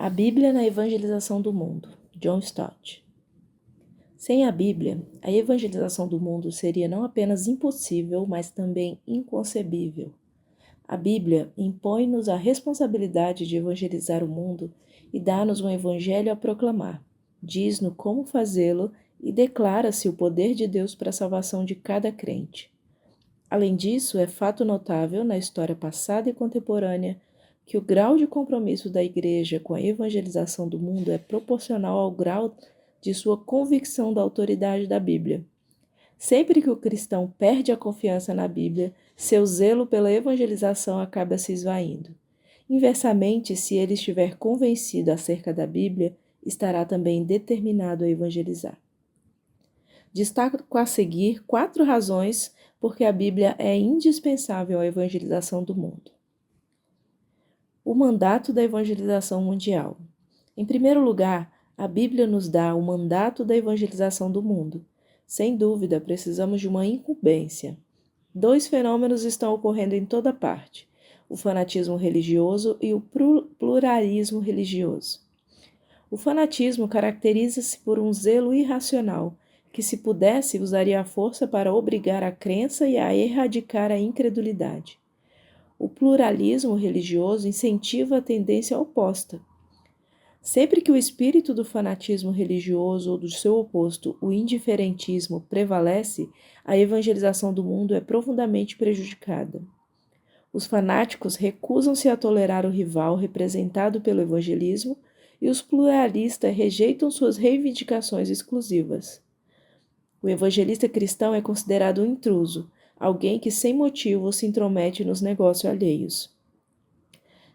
A Bíblia na evangelização do mundo, John Stott. Sem a Bíblia, a evangelização do mundo seria não apenas impossível, mas também inconcebível. A Bíblia impõe-nos a responsabilidade de evangelizar o mundo e dá-nos um evangelho a proclamar. Diz-nos como fazê-lo e declara-se o poder de Deus para a salvação de cada crente. Além disso, é fato notável na história passada e contemporânea que o grau de compromisso da Igreja com a evangelização do mundo é proporcional ao grau de sua convicção da autoridade da Bíblia. Sempre que o cristão perde a confiança na Bíblia, seu zelo pela evangelização acaba se esvaindo. Inversamente, se ele estiver convencido acerca da Bíblia, estará também determinado a evangelizar. Destaco a seguir 4 razões porque a Bíblia é indispensável à evangelização do mundo. O mandato da evangelização mundial. Em primeiro lugar, a Bíblia nos dá o mandato da evangelização do mundo. Sem dúvida, precisamos de uma incumbência. 2 fenômenos estão ocorrendo em toda parte: o fanatismo religioso e o pluralismo religioso. O fanatismo caracteriza-se por um zelo irracional, que, se pudesse, usaria a força para obrigar a crença e a erradicar a incredulidade. O pluralismo religioso incentiva a tendência oposta. Sempre que o espírito do fanatismo religioso ou do seu oposto, o indiferentismo, prevalece, a evangelização do mundo é profundamente prejudicada. Os fanáticos recusam-se a tolerar o rival representado pelo evangelismo e os pluralistas rejeitam suas reivindicações exclusivas. O evangelista cristão é considerado um intruso, alguém que sem motivo se intromete nos negócios alheios.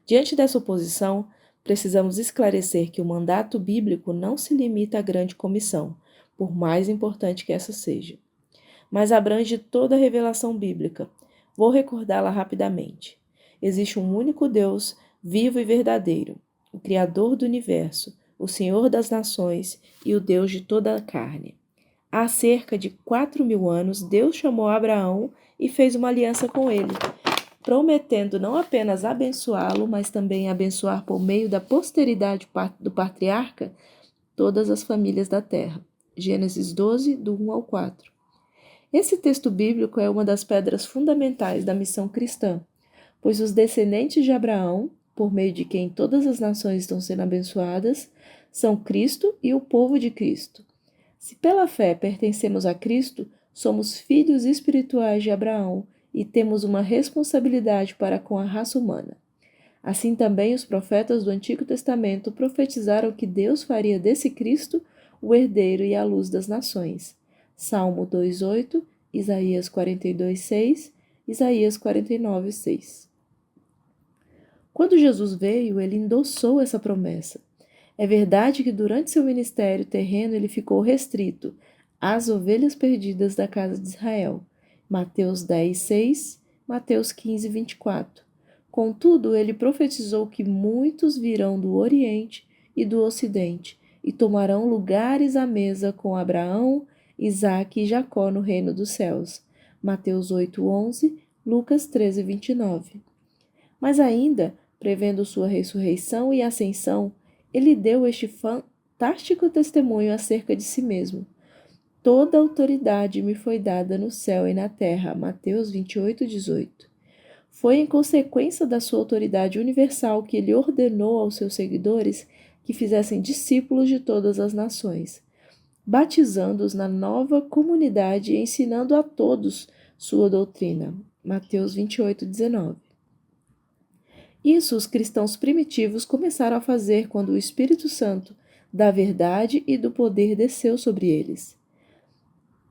Diante dessa oposição, precisamos esclarecer que o mandato bíblico não se limita à grande comissão, por mais importante que essa seja, mas abrange toda a revelação bíblica. Vou recordá-la rapidamente. Existe um único Deus, vivo e verdadeiro, o Criador do universo, o Senhor das nações e o Deus de toda a carne. Há cerca de 4.000 anos, Deus chamou Abraão e fez uma aliança com ele, prometendo não apenas abençoá-lo, mas também abençoar por meio da posteridade do patriarca todas as famílias da terra. Gênesis 12, do 1 ao 4. Esse texto bíblico é uma das pedras fundamentais da missão cristã, pois os descendentes de Abraão, por meio de quem todas as nações estão sendo abençoadas, são Cristo e o povo de Cristo. Se pela fé pertencemos a Cristo, somos filhos espirituais de Abraão e temos uma responsabilidade para com a raça humana. Assim também os profetas do Antigo Testamento profetizaram que Deus faria desse Cristo o herdeiro e a luz das nações. Salmo 2:8, Isaías 42:6, Isaías 49:6. Quando Jesus veio, ele endossou essa promessa. É verdade que durante seu ministério terreno ele ficou restrito às ovelhas perdidas da casa de Israel. Mateus 10:6, Mateus 15:24. Contudo, ele profetizou que muitos virão do Oriente e do Ocidente e tomarão lugares à mesa com Abraão, Isaque e Jacó no reino dos céus. Mateus 8:11, Lucas 13:29. Mas ainda, prevendo sua ressurreição e ascensão, ele deu este fantástico testemunho acerca de si mesmo. Toda autoridade me foi dada no céu e na terra. Mateus 28:18. Foi em consequência da sua autoridade universal que ele ordenou aos seus seguidores que fizessem discípulos de todas as nações, batizando-os na nova comunidade e ensinando a todos sua doutrina. Mateus 28:19. Isso os cristãos primitivos começaram a fazer quando o Espírito Santo, da verdade e do poder, desceu sobre eles.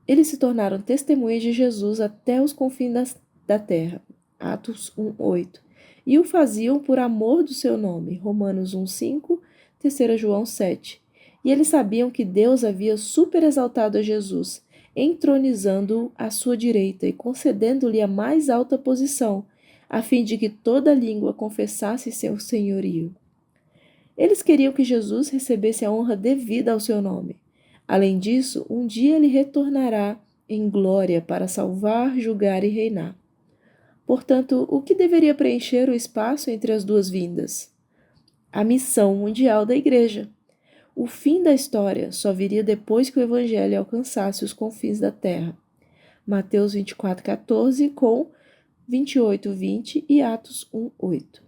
Eles se tornaram testemunhas de Jesus até os confins da terra. Atos 1:8. E o faziam por amor do seu nome. Romanos 1:5, 3 João 7. E eles sabiam que Deus havia superexaltado a Jesus, entronizando-o à sua direita e concedendo-lhe a mais alta posição, a fim de que toda língua confessasse seu senhorio. Eles queriam que Jesus recebesse a honra devida ao seu nome. Além disso, um dia ele retornará em glória para salvar, julgar e reinar. Portanto, o que deveria preencher o espaço entre as duas vindas? a missão mundial da Igreja. O fim da história só viria depois que o Evangelho alcançasse os confins da terra. Mateus 24:14 com 28:20 e Atos 1:8.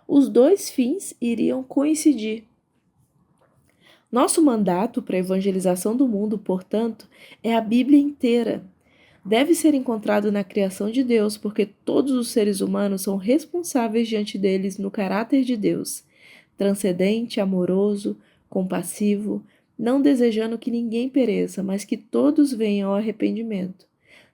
Os dois fins iriam coincidir. Nosso mandato para a evangelização do mundo, portanto, é a Bíblia inteira. Deve ser encontrado na criação de Deus, porque todos os seres humanos são responsáveis diante deles no caráter de Deus, transcendente, amoroso, compassivo, não desejando que ninguém pereça, mas que todos venham ao arrependimento.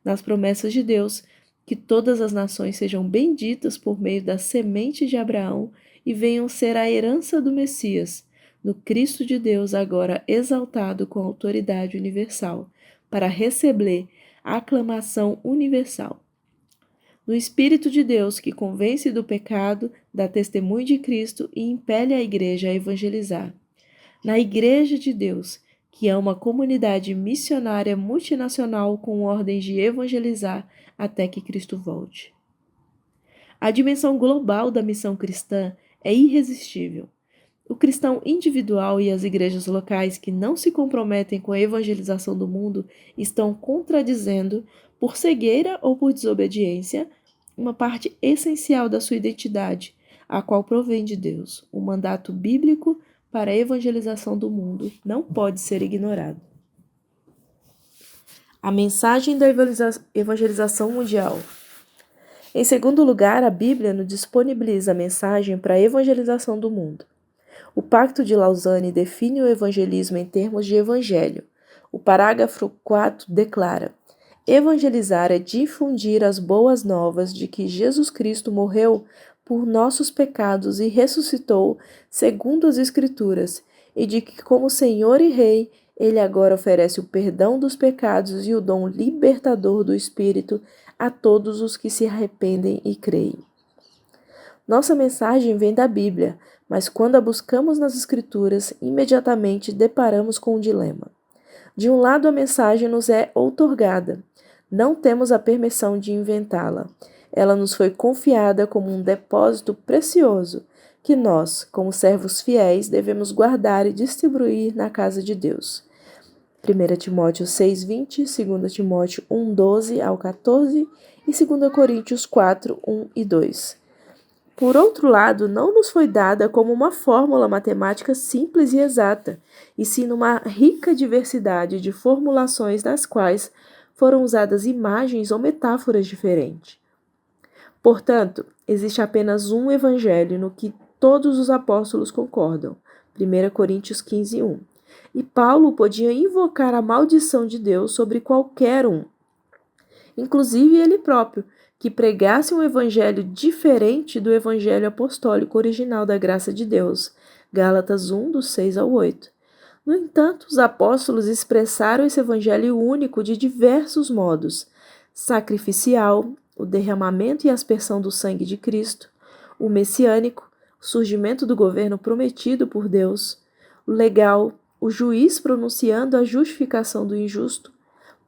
Nas promessas de Deus, que todas as nações sejam benditas por meio da semente de Abraão e venham ser a herança do Messias, no Cristo de Deus agora exaltado com autoridade universal, para receber a aclamação universal. No Espírito de Deus que convence do pecado, dá testemunho de Cristo e impele a Igreja a evangelizar. Na Igreja de Deus, que é uma comunidade missionária multinacional com ordens de evangelizar até que Cristo volte. A dimensão global da missão cristã é irresistível. O cristão individual e as igrejas locais que não se comprometem com a evangelização do mundo estão contradizendo, por cegueira ou por desobediência, uma parte essencial da sua identidade, a qual provém de Deus. O mandato bíblico para a evangelização do mundo não pode ser ignorado. A mensagem da evangelização mundial. Em segundo lugar, a Bíblia nos disponibiliza a mensagem para a evangelização do mundo. O Pacto de Lausanne define o evangelismo em termos de evangelho. O parágrafo 4 declara: evangelizar é difundir as boas novas de que Jesus Cristo morreu por nossos pecados e ressuscitou segundo as Escrituras, e de que, como Senhor e Rei, Ele agora oferece o perdão dos pecados e o dom libertador do Espírito a todos os que se arrependem e creem. Nossa mensagem vem da Bíblia, mas quando a buscamos nas Escrituras, imediatamente deparamos com um dilema. De um lado, a mensagem nos é outorgada. Não temos a permissão de inventá-la. Ela nos foi confiada como um depósito precioso, que nós, como servos fiéis, devemos guardar e distribuir na casa de Deus. 1 Timóteo 6:20, 2 Timóteo 1:12 ao 14 e 2 Coríntios 4:1 e 2. Por outro lado, não nos foi dada como uma fórmula matemática simples e exata, e sim numa rica diversidade de formulações nas quais foram usadas imagens ou metáforas diferentes. Portanto, existe apenas um evangelho no que todos os apóstolos concordam, 1 Coríntios 15:1. E Paulo podia invocar a maldição de Deus sobre qualquer um, inclusive ele próprio, que pregasse um evangelho diferente do evangelho apostólico original da graça de Deus, Gálatas 1, dos 6 ao 8. No entanto, os apóstolos expressaram esse evangelho único de diversos modos: sacrificial, o derramamento e aspersão do sangue de Cristo; o messiânico, o surgimento do governo prometido por Deus; o legal, o juiz pronunciando a justificação do injusto;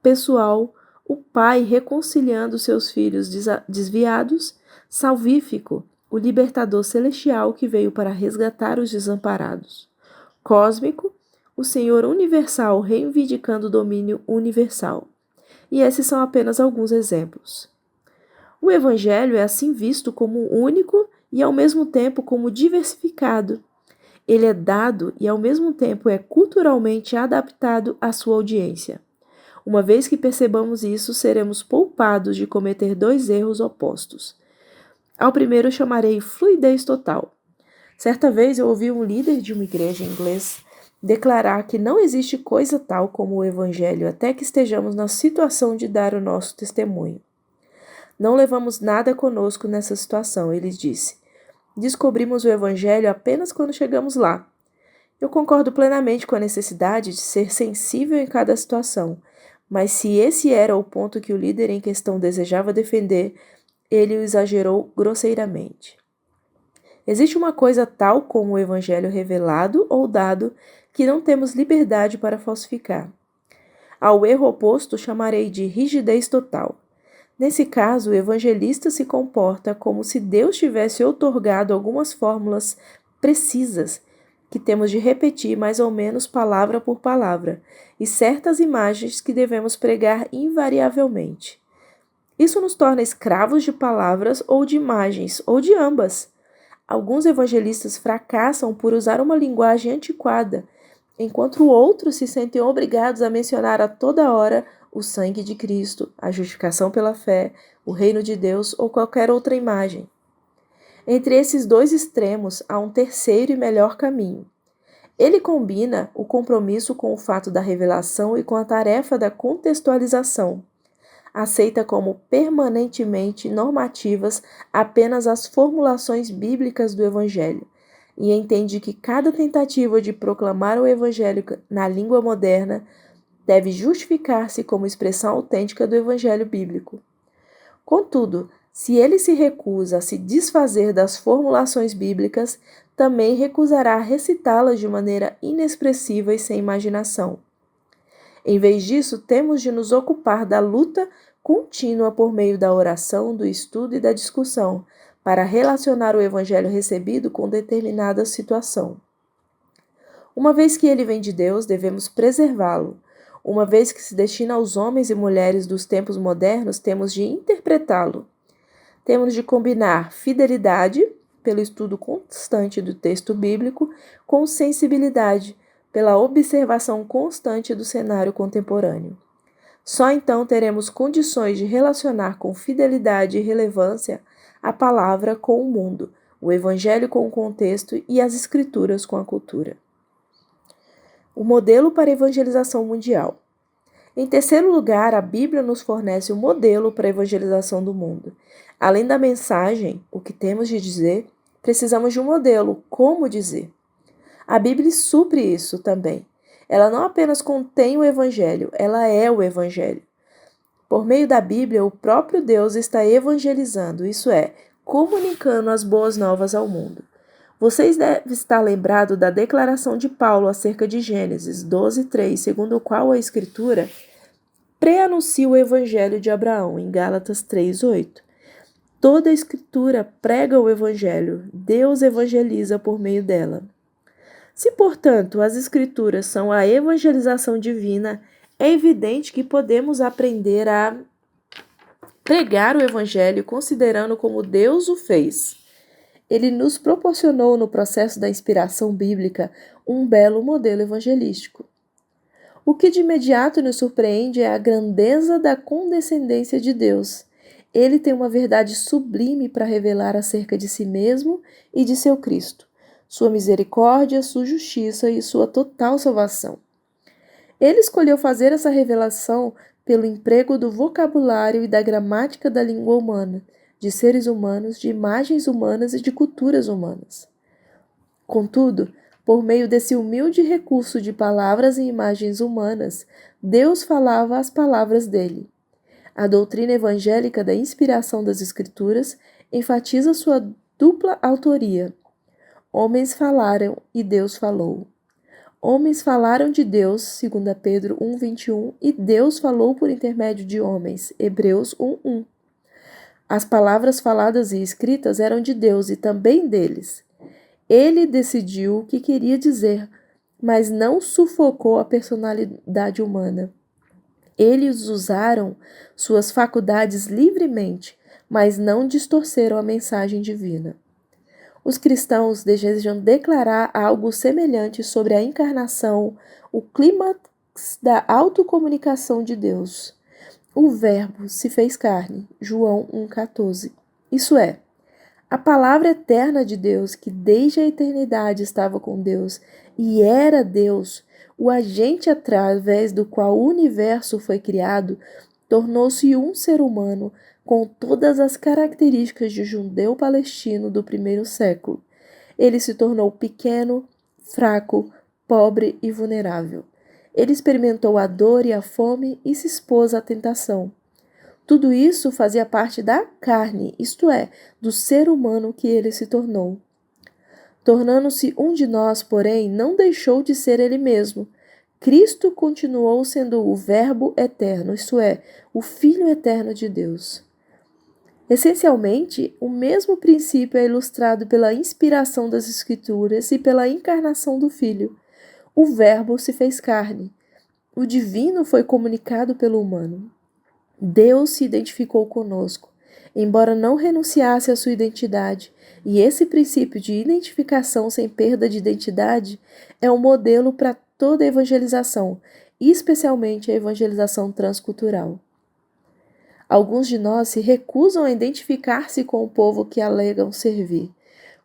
pessoal, o pai reconciliando seus filhos desviados; salvífico, o libertador celestial que veio para resgatar os desamparados; cósmico, o Senhor universal reivindicando o domínio universal. E esses são apenas alguns exemplos. O Evangelho é assim visto como único e ao mesmo tempo como diversificado. Ele é dado e ao mesmo tempo é culturalmente adaptado à sua audiência. Uma vez que percebamos isso, seremos poupados de cometer dois erros opostos. Ao primeiro chamarei fluidez total. Certa vez eu ouvi um líder de uma igreja inglês declarar que não existe coisa tal como o Evangelho até que estejamos na situação de dar o nosso testemunho. Não levamos nada conosco nessa situação, ele disse. Descobrimos o Evangelho apenas quando chegamos lá. Eu concordo plenamente com a necessidade de ser sensível em cada situação, mas se esse era o ponto que o líder em questão desejava defender, ele o exagerou grosseiramente. Existe uma coisa tal como o Evangelho revelado ou dado que não temos liberdade para falsificar. Ao erro oposto chamarei de rigidez total. Nesse caso, o evangelista se comporta como se Deus tivesse outorgado algumas fórmulas precisas que temos de repetir mais ou menos palavra por palavra e certas imagens que devemos pregar invariavelmente. Isso nos torna escravos de palavras ou de imagens, ou de ambas. Alguns evangelistas fracassam por usar uma linguagem antiquada, enquanto outros se sentem obrigados a mencionar a toda hora o sangue de Cristo, a justificação pela fé, o reino de Deus ou qualquer outra imagem. Entre esses dois extremos há um terceiro e melhor caminho. Ele combina o compromisso com o fato da revelação e com a tarefa da contextualização. Aceita como permanentemente normativas apenas as formulações bíblicas do Evangelho e entende que cada tentativa de proclamar o Evangelho na língua moderna deve justificar-se como expressão autêntica do Evangelho bíblico. Contudo, se ele se recusa a se desfazer das formulações bíblicas, também recusará recitá-las de maneira inexpressiva e sem imaginação. Em vez disso, temos de nos ocupar da luta contínua por meio da oração, do estudo e da discussão, para relacionar o Evangelho recebido com determinada situação. Uma vez que ele vem de Deus, devemos preservá-lo. Uma vez que se destina aos homens e mulheres dos tempos modernos, temos de interpretá-lo. Temos de combinar fidelidade, pelo estudo constante do texto bíblico, com sensibilidade, pela observação constante do cenário contemporâneo. Só então teremos condições de relacionar com fidelidade e relevância a palavra com o mundo, o Evangelho com o contexto e as Escrituras com a cultura. O modelo para a evangelização mundial. Em terceiro lugar, a Bíblia nos fornece um modelo para a evangelização do mundo. Além da mensagem, o que temos de dizer, precisamos de um modelo, como dizer. A Bíblia supre isso também. Ela não apenas contém o Evangelho, ela é o Evangelho. Por meio da Bíblia, o próprio Deus está evangelizando, isso é, comunicando as boas novas ao mundo. Vocês devem estar lembrados da declaração de Paulo acerca de Gênesis 12:3, segundo o qual a Escritura pré-anuncia o Evangelho de Abraão, em Gálatas 3:8. Toda a Escritura prega o Evangelho, Deus evangeliza por meio dela. Se, portanto, as Escrituras são a evangelização divina, é evidente que podemos aprender a pregar o Evangelho considerando como Deus o fez. Ele nos proporcionou no processo da inspiração bíblica um belo modelo evangelístico. O que de imediato nos surpreende é a grandeza da condescendência de Deus. Ele tem uma verdade sublime para revelar acerca de si mesmo e de seu Cristo, sua misericórdia, sua justiça e sua total salvação. Ele escolheu fazer essa revelação pelo emprego do vocabulário e da gramática da língua humana, de seres humanos, de imagens humanas e de culturas humanas. Contudo, por meio desse humilde recurso de palavras e imagens humanas, Deus falava as palavras dele. A doutrina evangélica da inspiração das Escrituras enfatiza sua dupla autoria. Homens falaram e Deus falou. Homens falaram de Deus, 2 Pedro 1:21, e Deus falou por intermédio de homens, Hebreus 1:1. As palavras faladas e escritas eram de Deus e também deles. Ele decidiu o que queria dizer, mas não sufocou a personalidade humana. Eles usaram suas faculdades livremente, mas não distorceram a mensagem divina. Os cristãos desejam declarar algo semelhante sobre a encarnação, o clímax da autocomunicação de Deus. O Verbo se fez carne, João 1,14. Isso é, a palavra eterna de Deus, que desde a eternidade estava com Deus e era Deus, o agente através do qual o universo foi criado, tornou-se um ser humano com todas as características de judeu palestino do primeiro século. Ele se tornou pequeno, fraco, pobre e vulnerável. Ele experimentou a dor e a fome e se expôs à tentação. Tudo isso fazia parte da carne, isto é, do ser humano que ele se tornou. Tornando-se um de nós, porém, não deixou de ser ele mesmo. Cristo continuou sendo o Verbo eterno, isto é, o Filho eterno de Deus. Essencialmente, o mesmo princípio é ilustrado pela inspiração das Escrituras e pela encarnação do Filho. O Verbo se fez carne. O divino foi comunicado pelo humano. Deus se identificou conosco, embora não renunciasse à sua identidade, e esse princípio de identificação sem perda de identidade é um modelo para toda a evangelização, especialmente a evangelização transcultural. Alguns de nós se recusam a identificar-se com o povo que alegam servir.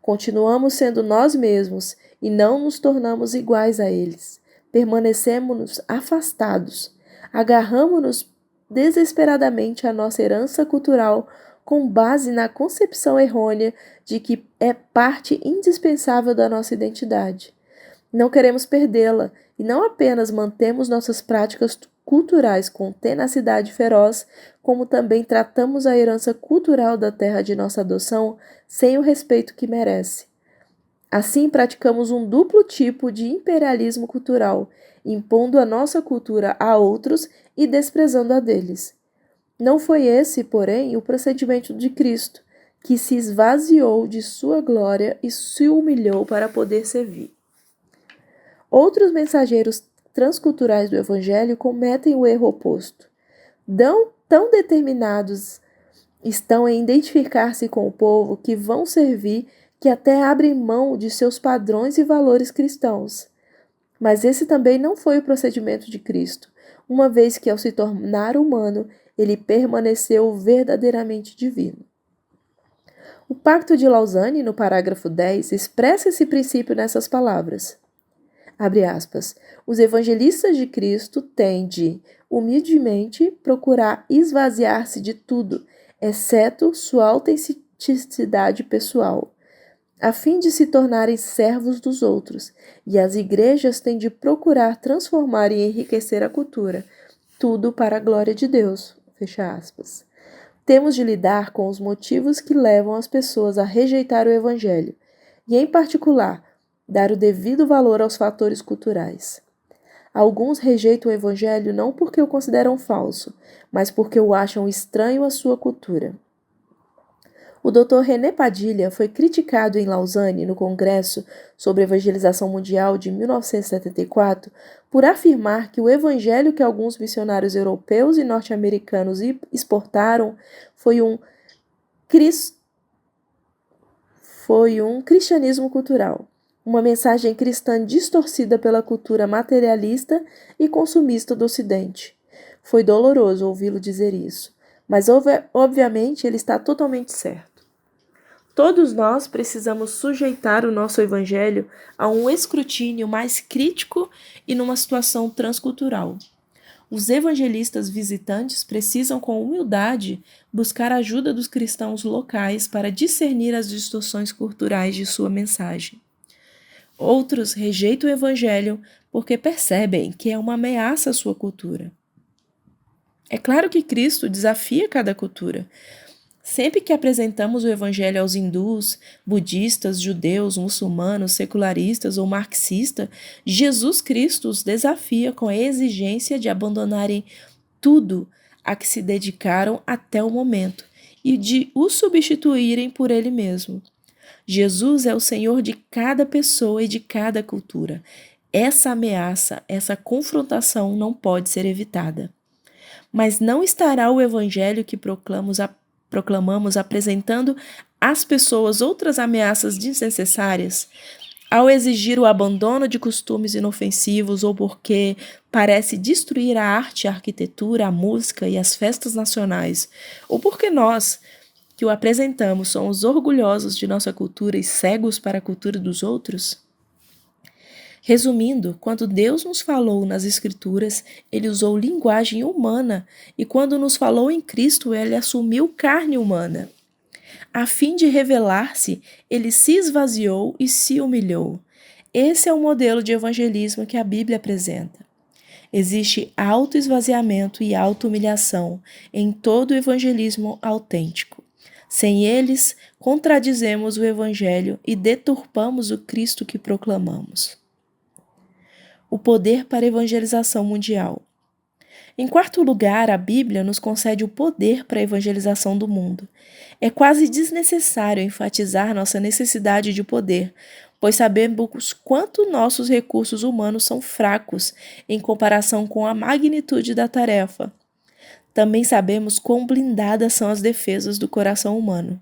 Continuamos sendo nós mesmos e não nos tornamos iguais a eles. Permanecemos afastados. Agarramos-nos desesperadamente à nossa herança cultural com base na concepção errônea de que é parte indispensável da nossa identidade. Não queremos perdê-la e não apenas mantemos nossas práticas culturais com tenacidade feroz, como também tratamos a herança cultural da terra de nossa adoção sem o respeito que merece. Assim, praticamos um duplo tipo de imperialismo cultural, impondo a nossa cultura a outros e desprezando a deles. Não foi esse, porém, o procedimento de Cristo, que se esvaziou de sua glória e se humilhou para poder servir. Outros mensageiros transculturais do Evangelho cometem o erro oposto. Tão determinados estão em identificar-se com o povo que vão servir que até abrem mão de seus padrões e valores cristãos. Mas esse também não foi o procedimento de Cristo, uma vez que, ao se tornar humano, ele permaneceu verdadeiramente divino. O Pacto de Lausanne, no parágrafo 10, expressa esse princípio nessas palavras. Abre aspas. Os evangelistas de Cristo têm de, humildemente, procurar esvaziar-se de tudo, exceto sua autenticidade pessoal, a fim de se tornarem servos dos outros, e as igrejas têm de procurar transformar e enriquecer a cultura, tudo para a glória de Deus. Fecha aspas. Temos de lidar com os motivos que levam as pessoas a rejeitar o Evangelho, e, em particular, dar o devido valor aos fatores culturais. Alguns rejeitam o Evangelho não porque o consideram falso, mas porque o acham estranho à sua cultura. O Dr. René Padilha foi criticado em Lausanne, no Congresso sobre Evangelização Mundial de 1974, por afirmar que o evangelho que alguns missionários europeus e norte-americanos exportaram foi um cristianismo cultural, uma mensagem cristã distorcida pela cultura materialista e consumista do Ocidente. Foi doloroso ouvi-lo dizer isso, mas obviamente ele está totalmente certo. Todos nós precisamos sujeitar o nosso evangelho a um escrutínio mais crítico e numa situação transcultural. Os evangelistas visitantes precisam, com humildade, buscar a ajuda dos cristãos locais para discernir as distorções culturais de sua mensagem. Outros rejeitam o evangelho porque percebem que é uma ameaça à sua cultura. É claro que Cristo desafia cada cultura. Sempre que apresentamos o evangelho aos hindus, budistas, judeus, muçulmanos, secularistas ou marxistas, Jesus Cristo os desafia com a exigência de abandonarem tudo a que se dedicaram até o momento e de o substituírem por ele mesmo. Jesus é o Senhor de cada pessoa e de cada cultura. Essa ameaça, essa confrontação não pode ser evitada. Mas não estará o evangelho que proclamamos apresentando às pessoas outras ameaças desnecessárias, ao exigir o abandono de costumes inofensivos ou porque parece destruir a arte, a arquitetura, a música e as festas nacionais, ou porque nós, que o apresentamos, somos orgulhosos de nossa cultura e cegos para a cultura dos outros? Resumindo, quando Deus nos falou nas Escrituras, ele usou linguagem humana, e quando nos falou em Cristo, ele assumiu carne humana. A fim de revelar-se, ele se esvaziou e se humilhou. Esse é o modelo de evangelismo que a Bíblia apresenta. Existe autoesvaziamento e auto-humilhação em todo o evangelismo autêntico. Sem eles, contradizemos o Evangelho e deturpamos o Cristo que proclamamos. O poder para a evangelização mundial. Em quarto lugar, a Bíblia nos concede o poder para a evangelização do mundo. É quase desnecessário enfatizar nossa necessidade de poder, pois sabemos quanto nossos recursos humanos são fracos em comparação com a magnitude da tarefa. Também sabemos quão blindadas são as defesas do coração humano.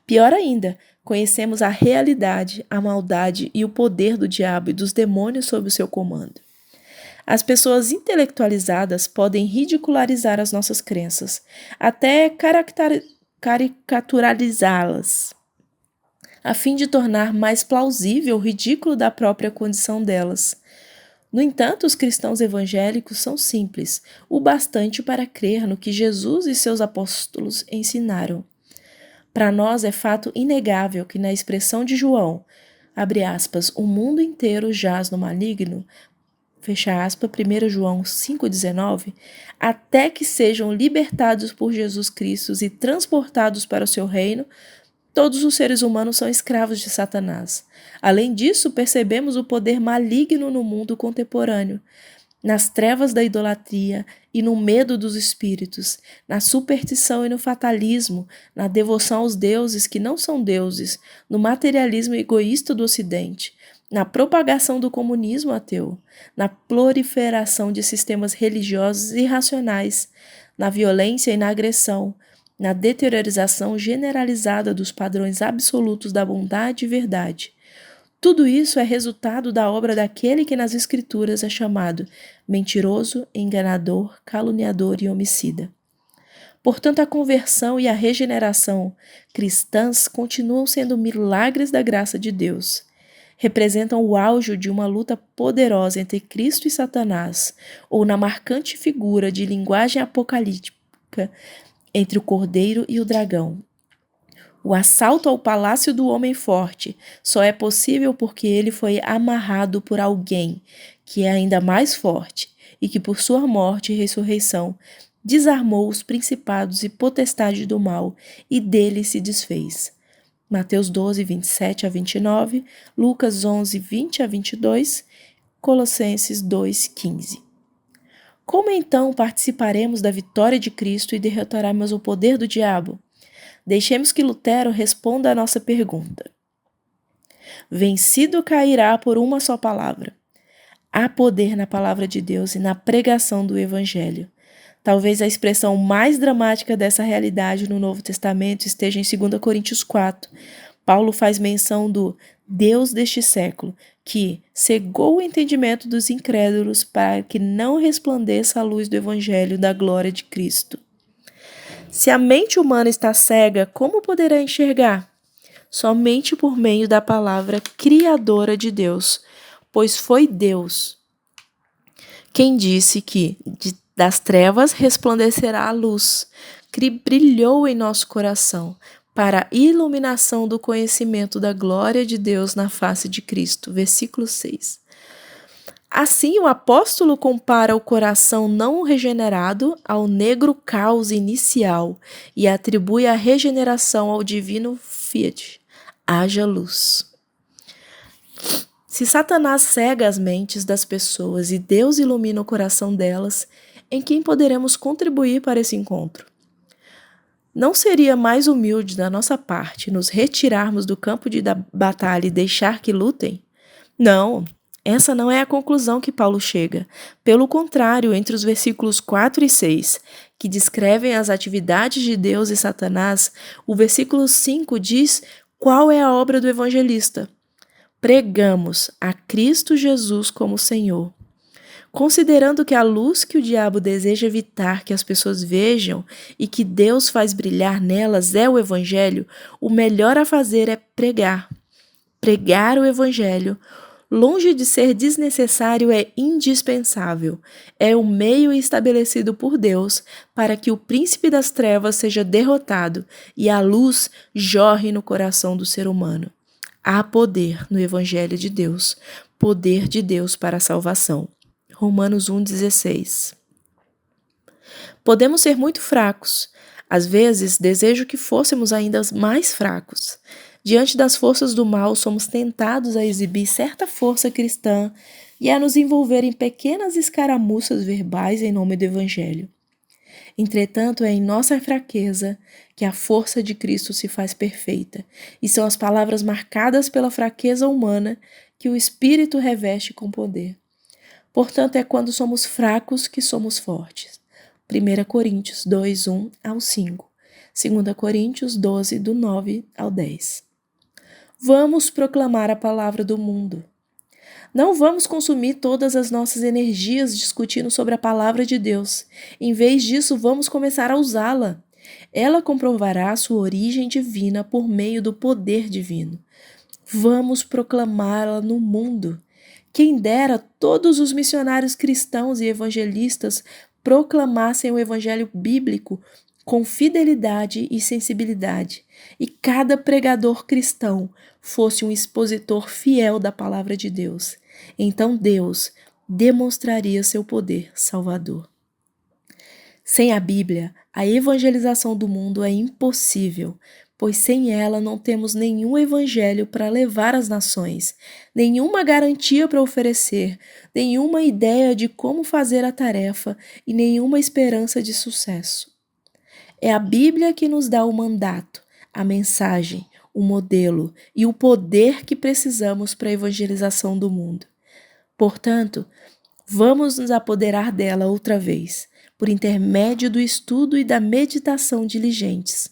Pior ainda, conhecemos a realidade, a maldade e o poder do diabo e dos demônios sob o seu comando. As pessoas intelectualizadas podem ridicularizar as nossas crenças, até caricaturalizá-las, a fim de tornar mais plausível o ridículo da própria condição delas. No entanto, os cristãos evangélicos são simples, o bastante para crer no que Jesus e seus apóstolos ensinaram. Para nós é fato inegável que na expressão de João, abre aspas, o mundo inteiro jaz no maligno, fecha aspas, 1 João 5,19, até que sejam libertados por Jesus Cristo e transportados para o seu reino, todos os seres humanos são escravos de Satanás. Além disso, percebemos o poder maligno no mundo contemporâneo, nas trevas da idolatria e no medo dos espíritos, na superstição e no fatalismo, na devoção aos deuses que não são deuses, no materialismo egoísta do Ocidente, na propagação do comunismo ateu, na proliferação de sistemas religiosos irracionais, na violência e na agressão, na deteriorização generalizada dos padrões absolutos da bondade e verdade. Tudo isso é resultado da obra daquele que nas Escrituras é chamado mentiroso, enganador, caluniador e homicida. Portanto, a conversão e a regeneração cristãs continuam sendo milagres da graça de Deus. Representam o auge de uma luta poderosa entre Cristo e Satanás, ou na marcante figura de linguagem apocalíptica entre o cordeiro e o dragão. O assalto ao palácio do homem forte só é possível porque ele foi amarrado por alguém que é ainda mais forte e que por sua morte e ressurreição desarmou os principados e potestades do mal e dele se desfez. Mateus 12, 27 a 29, Lucas 11, 20 a 22, Colossenses 2, 15. Como então participaremos da vitória de Cristo e derrotaremos o poder do diabo? Deixemos que Lutero responda à nossa pergunta. Vencido cairá por uma só palavra. Há poder na palavra de Deus e na pregação do Evangelho. Talvez a expressão mais dramática dessa realidade no Novo Testamento esteja em 2 Coríntios 4. Paulo faz menção do Deus deste século, que cegou o entendimento dos incrédulos para que não resplandeça a luz do Evangelho da glória de Cristo. Se a mente humana está cega, como poderá enxergar? Somente por meio da palavra criadora de Deus, pois foi Deus quem disse que das trevas resplandecerá a luz, que brilhou em nosso coração, para a iluminação do conhecimento da glória de Deus na face de Cristo. Versículo 6. Assim, o apóstolo compara o coração não regenerado ao negro caos inicial e atribui a regeneração ao divino fiat, haja luz. Se Satanás cega as mentes das pessoas e Deus ilumina o coração delas, em quem poderemos contribuir para esse encontro? Não seria mais humilde da nossa parte nos retirarmos do campo de batalha e deixar que lutem? Não. Essa não é a conclusão que Paulo chega. Pelo contrário, entre os versículos 4 e 6, que descrevem as atividades de Deus e Satanás, o versículo 5 diz qual é a obra do evangelista. Pregamos a Cristo Jesus como Senhor. Considerando que a luz que o diabo deseja evitar que as pessoas vejam e que Deus faz brilhar nelas é o evangelho, o melhor a fazer é pregar. Pregar o evangelho, longe de ser desnecessário, é indispensável. É o meio estabelecido por Deus para que o príncipe das trevas seja derrotado e a luz jorre no coração do ser humano. Há poder no Evangelho de Deus, poder de Deus para a salvação. Romanos 1,16. Podemos ser muito fracos. Às vezes, desejo que fôssemos ainda mais fracos. Diante das forças do mal, somos tentados a exibir certa força cristã, e a nos envolver em pequenas escaramuças verbais em nome do Evangelho. Entretanto, é em nossa fraqueza que a força de Cristo se faz perfeita, e são as palavras marcadas pela fraqueza humana que o Espírito reveste com poder. Portanto, é quando somos fracos que somos fortes. 1 Coríntios 2, 1 ao 5. 2 Coríntios 12, do 9 ao 10. Vamos proclamar a palavra do mundo. Não vamos consumir todas as nossas energias discutindo sobre a palavra de Deus. Em vez disso, vamos começar a usá-la. Ela comprovará sua origem divina por meio do poder divino. Vamos proclamá-la no mundo. Quem dera todos os missionários cristãos e evangelistas proclamassem o evangelho bíblico com fidelidade e sensibilidade, e cada pregador cristão fosse um expositor fiel da palavra de Deus. Então Deus demonstraria seu poder salvador. Sem a Bíblia, a evangelização do mundo é impossível, pois sem ela não temos nenhum evangelho para levar às nações, nenhuma garantia para oferecer, nenhuma ideia de como fazer a tarefa e nenhuma esperança de sucesso. É a Bíblia que nos dá o mandato, a mensagem, o modelo e o poder que precisamos para a evangelização do mundo. Portanto, vamos nos apoderar dela outra vez, por intermédio do estudo e da meditação diligentes.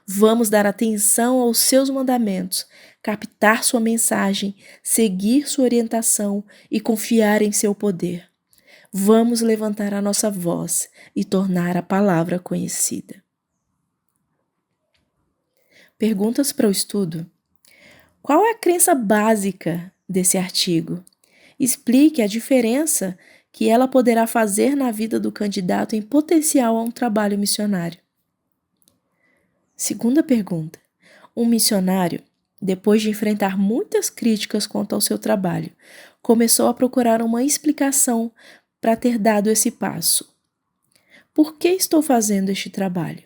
Vamos dar atenção aos seus mandamentos, captar sua mensagem, seguir sua orientação e confiar em seu poder. Vamos levantar a nossa voz e tornar a palavra conhecida. Perguntas para o estudo. Qual é a crença básica desse artigo? Explique a diferença que ela poderá fazer na vida do candidato em potencial a um trabalho missionário. Segunda pergunta. Um missionário, depois de enfrentar muitas críticas quanto ao seu trabalho, começou a procurar uma explicação para ter dado esse passo. Por que estou fazendo este trabalho?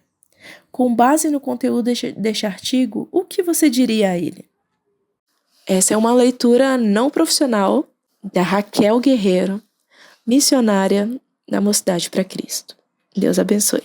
Com base no conteúdo deste artigo, o que você diria a ele? Essa é uma leitura não profissional da Raquel Guerreiro, missionária da Mocidade para Cristo. Deus abençoe.